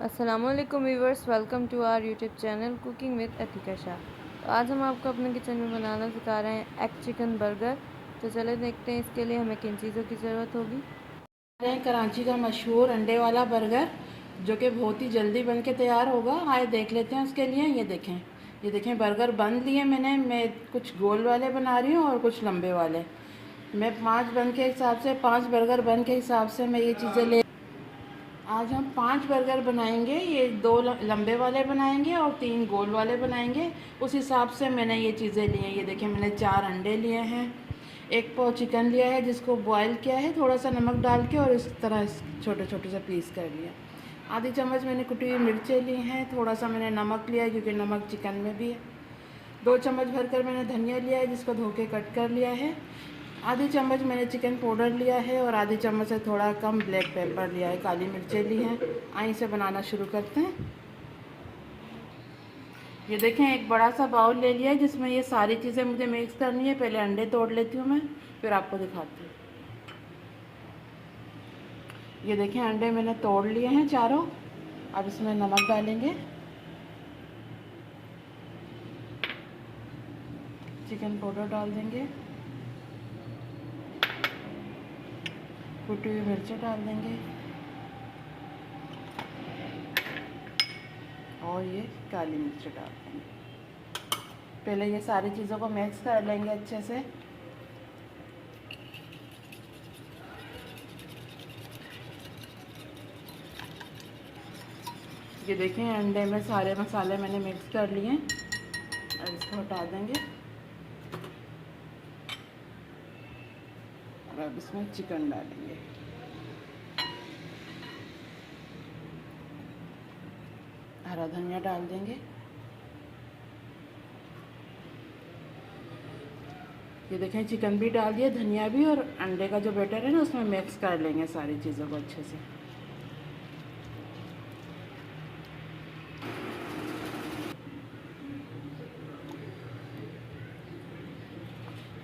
अस्सलामुअलैकुम viewers, welcome to our YouTube channel cooking with Atika Shah. तो आज हम आपको अपने किचन में बनाना सिखा रहे हैं एग चिकन बर्गर। तो चले देखते हैं इसके लिए हमें किन चीज़ों की ज़रूरत होगी। कराची का मशहूर अंडे वाला बर्गर जो कि बहुत ही जल्दी बन के तैयार होगा। आए देख लेते हैं उसके लिए। ये देखें बर्गर बन लिए मैं कुछ गोल वाले बना रही हूँ और कुछ लंबे वाले। मैं 5 बन के हिसाब से 5 बर्गर बन के हिसाब से मैं ये चीज़ें ले। आज हम 5 बर्गर बनाएंगे। ये 2 लंबे वाले बनाएंगे और 3 गोल वाले बनाएंगे। उस हिसाब से मैंने ये चीज़ें ली हैं। ये देखें मैंने 4 अंडे लिए हैं, 1 पाव चिकन लिया है जिसको बॉयल किया है थोड़ा सा नमक डाल के और इस तरह छोटे छोटे से पीस कर लिया। आधी चम्मच मैंने कुटी हुई मिर्चें ली हैं, थोड़ा सा मैंने नमक लिया है क्योंकि नमक चिकन में भी है। 2 चम्मच भरकर मैंने धनिया लिया है जिसको धो के कट कर लिया है। आधी चम्मच मैंने चिकन पाउडर लिया है और आधी चम्मच से थोड़ा कम ब्लैक पेपर लिया है, काली मिर्चें ली हैं। आइए से बनाना शुरू करते हैं। ये देखें एक बड़ा सा बाउल ले लिया है जिसमें ये सारी चीज़ें मुझे मिक्स करनी है। पहले अंडे तोड़ लेती हूँ मैं, फिर आपको दिखाती हूँ। ये देखें अंडे मैंने तोड़ लिए हैं चारों। अब इसमें नमक डालेंगे, चिकन पाउडर डाल देंगे, कुटी हुई मिर्चें डाल देंगे और ये काली मिर्च डाल देंगे। पहले ये सारी चीज़ों को मिक्स कर लेंगे अच्छे से। ये देखें अंडे में सारे मसाले मैंने मिक्स कर लिए हैं। अब इसको हटा देंगे और अब इसमें चिकन डालेंगे। हरा धनिया डाल देंगे। ये देखें चिकन भी डाल दिया, धनिया भी, और अंडे का जो बैटर है ना उसमें मिक्स कर लेंगे सारी चीज़ों को अच्छे से।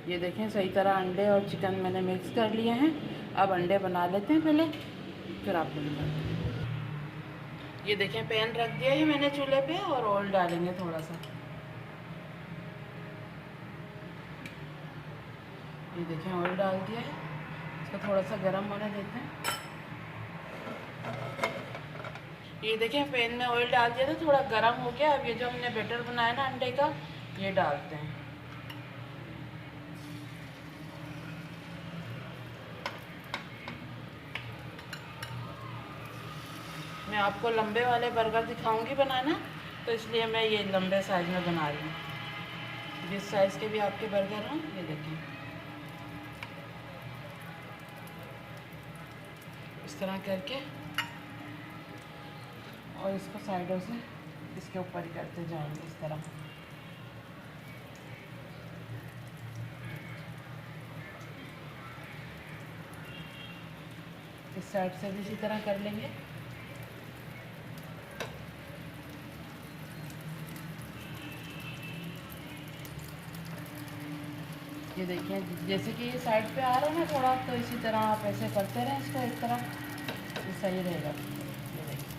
ये देखें सही तरह अंडे और चिकन मैंने मिक्स कर लिए हैं। अब अंडे बना लेते हैं पहले, फिर आपको दिखाते हैं। ये देखें पैन रख दिया है मैंने चूल्हे पे और ऑयल डालेंगे थोड़ा सा। ये देखें ऑयल डाल दिया है, इसको थोड़ा सा गर्म होने देते हैं। ये देखें पैन में ऑयल डाल दिया था, थोड़ा गर्म हो गया। अब ये जो हमने बैटर बनाया ना अंडे का, ये डालते हैं। मैं आपको लंबे वाले बर्गर दिखाऊंगी बनाना, तो इसलिए मैं ये लंबे साइज़ में बना रही हूँ। जिस साइज़ के भी आपके बर्गर हों, ये देखें इस तरह करके, और इसको साइडों से इसके ऊपर ही करते जाएंगे इस तरह। इस साइड से भी इसी तरह कर लेंगे। ये देखिए जैसे कि ये साइड पे आ रहा है ना थोड़ा, तो इसी तरह आप ऐसे करते रहें इसको एक तरह, ये सही रहेगा। ये देखिए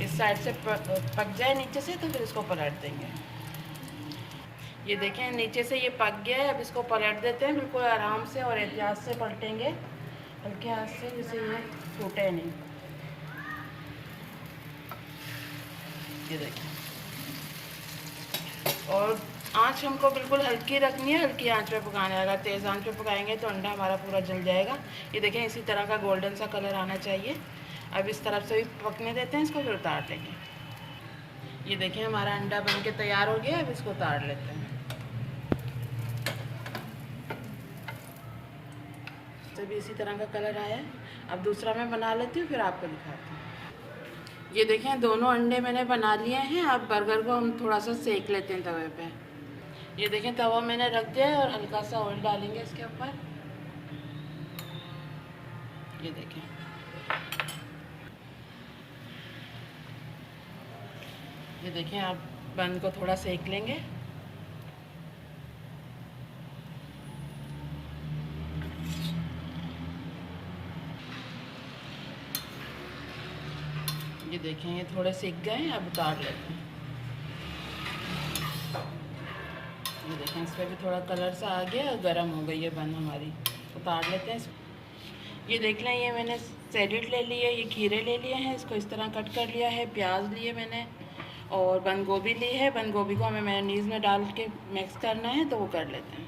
इस साइड से पक जाए नीचे से तो फिर इसको पलट देंगे। ये देखें नीचे से ये पक गया है। अब इसको पलट देते हैं बिल्कुल आराम से और एहतियात से पलटेंगे, हल्के हाथ से, जिससे ये टूटे नहीं। ये देखें, और आंच हमको बिल्कुल हल्की रखनी है, हल्की आंच पे पकाना है। अगर तेज़ आंच पे पकाएंगे तो अंडा हमारा पूरा जल जाएगा। ये देखें इसी तरह का गोल्डन सा कलर आना चाहिए। अब इस तरफ से भी पकने देते हैं इसको, फिर उतार लेंगे। ये देखें हमारा अंडा बन के तैयार हो गया। अब इसको उतार लेते हैं। तो भी इसी तरह का कलर आया है। अब दूसरा मैं बना लेती हूँ, फिर आपको दिखाती हूँ। ये देखें दोनों अंडे मैंने बना लिए हैं। अब बर्गर को हम थोड़ा सा सेक लेते हैं तवे पे। ये देखें तवा मैंने रख दिया है और हल्का सा ऑयल डालेंगे इसके ऊपर। ये देखें, ये देखें आप बन को थोड़ा सेक लेंगे। ये देखें ये थोड़े सिक गए, अब उतार लेते हैं। ये देखें इस पर भी थोड़ा कलर सा आ गया, गर्म हो गई है बन हमारी। उतार लेते हैं। ये देख लें, ये मैंने सैलेड ले ली है, ये खीरे ले लिए हैं, इसको इस तरह कट कर लिया है। प्याज लिए मैंने और बंद गोभी ली है। बंद गोभी को हमें मेयोनीज़ में डाल के मिक्स करना है, तो वो कर लेते हैं।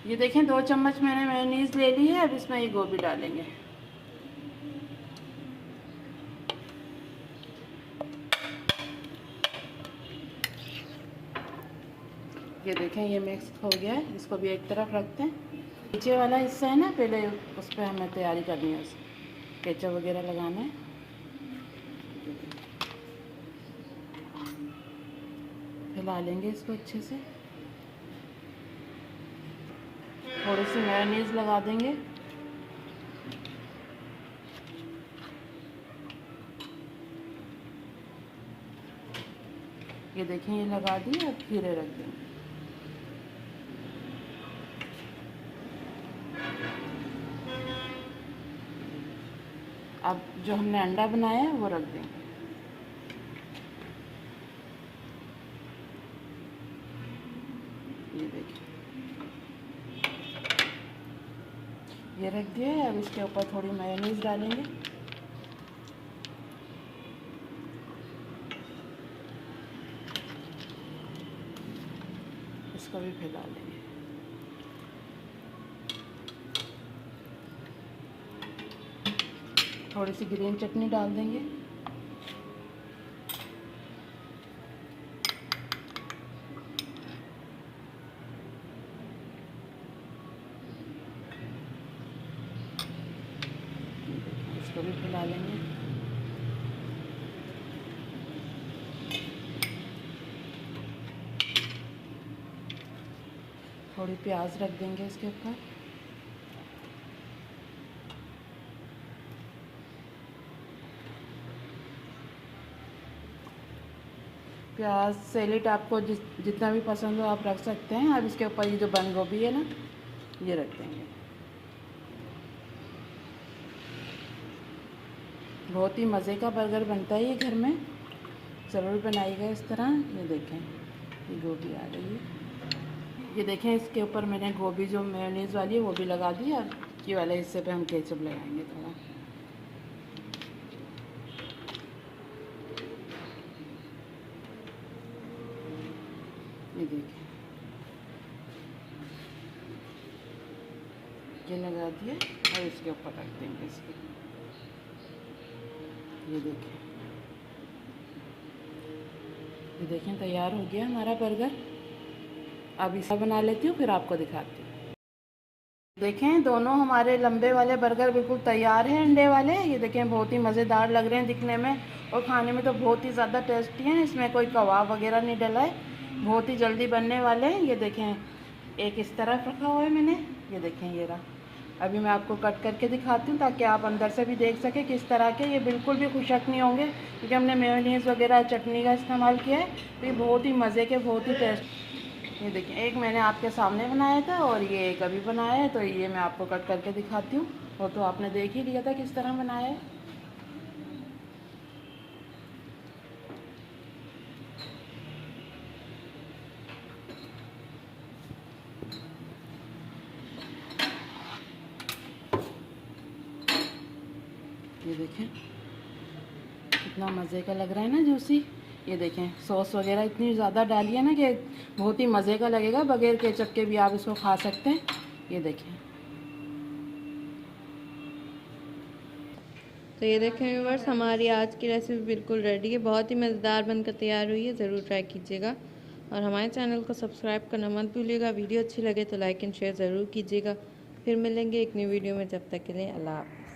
ये देखें 2 चम्मच मैंने मेयोनीज़ ले ली है। अब इसमें ये गोभी डालेंगे। ये देखें ये मिक्स हो गया है, इसको भी एक तरफ रखते हैं। नीचे वाला हिस्सा है ना, पहले उस पर हमें तैयारी करनी है, उसकी केचप वगैरह लगाना है। हिला लेंगे इसको अच्छे से। थोड़ी सी मेयोनीज़ लगा देंगे। ये देखें ये लगा दी। अब खीरे रख देंगे। अब जो हमने अंडा बनाया है वो रख देंगे। ये देखिए ये रख दिया है। अब इसके ऊपर थोड़ी मेयोनीज़ डालेंगे। इसको भी फैला लेंगे। थोड़ी सी ग्रीन चटनी डाल देंगे। इसको भी फैला लेंगे। थोड़ी प्याज रख देंगे इसके ऊपर। प्याज सैलेड आपको जितना भी पसंद हो आप रख सकते हैं। अब इसके ऊपर ये जो बंद गोभी है ना, ये रख देंगे। बहुत ही मज़े का बर्गर बनता है ये घर में, ज़रूर बनाइएगा इस तरह। ये देखें ये गोभी आ रही है। ये देखें इसके ऊपर मैंने गोभी जो मेयोनीज़ वाली है वो भी लगा दी। और ये वाले हिस्से पे हम केचप लगाएंगे थोड़ा। ये देखिए ये लगा दिया और इसके ऊपर रख देंगे इसको। ये देखें तैयार हो गया हमारा बर्गर। अब इसे बना लेती हूँ, फिर आपको दिखाती हूँ। देखें दोनों हमारे लंबे वाले बर्गर बिल्कुल तैयार हैं, अंडे वाले। ये देखें बहुत ही मज़ेदार लग रहे हैं दिखने में और खाने में तो बहुत ही ज़्यादा टेस्टी हैं। इसमें कोई कबाब वगैरह नहीं डला है, बहुत ही जल्दी बनने वाले हैं। ये देखें एक इस तरफ रखा हुआ है मैंने। ये देखें ये रहा। अभी मैं आपको कट करके दिखाती हूँ ताकि आप अंदर से भी देख सकें किस तरह के। ये बिल्कुल भी खुशक नहीं होंगे क्योंकि हमने मेयोनीज़ वगैरह चटनी का इस्तेमाल किया है। तो ये बहुत ही मज़े के, बहुत ही टेस्ट। ये देखिए एक मैंने आपके सामने बनाया था और ये एक अभी बनाया है, तो ये मैं आपको कट करके दिखाती हूँ। वो तो आपने देख ही लिया था किस तरह बनाया है। ये देखें कितना मज़े का लग रहा है ना, जूसी। ये देखें सॉस वगैरह इतनी ज़्यादा डाली है ना कि बहुत ही मज़े का लगेगा। बगैर केचप के भी आप इसको खा सकते हैं। ये देखें। तो ये देखें व्यूअर्स, हमारी आज की रेसिपी बिल्कुल रेडी है, बहुत ही मज़ेदार बनकर तैयार हुई है। ज़रूर ट्राई कीजिएगा और हमारे चैनल को सब्सक्राइब करना मत भूलिएगा। वीडियो अच्छी लगे तो लाइक एंड शेयर ज़रूर कीजिएगा। फिर मिलेंगे एक न्यू वीडियो में, जब तक के लिए अल्लाह हाफ़िज़।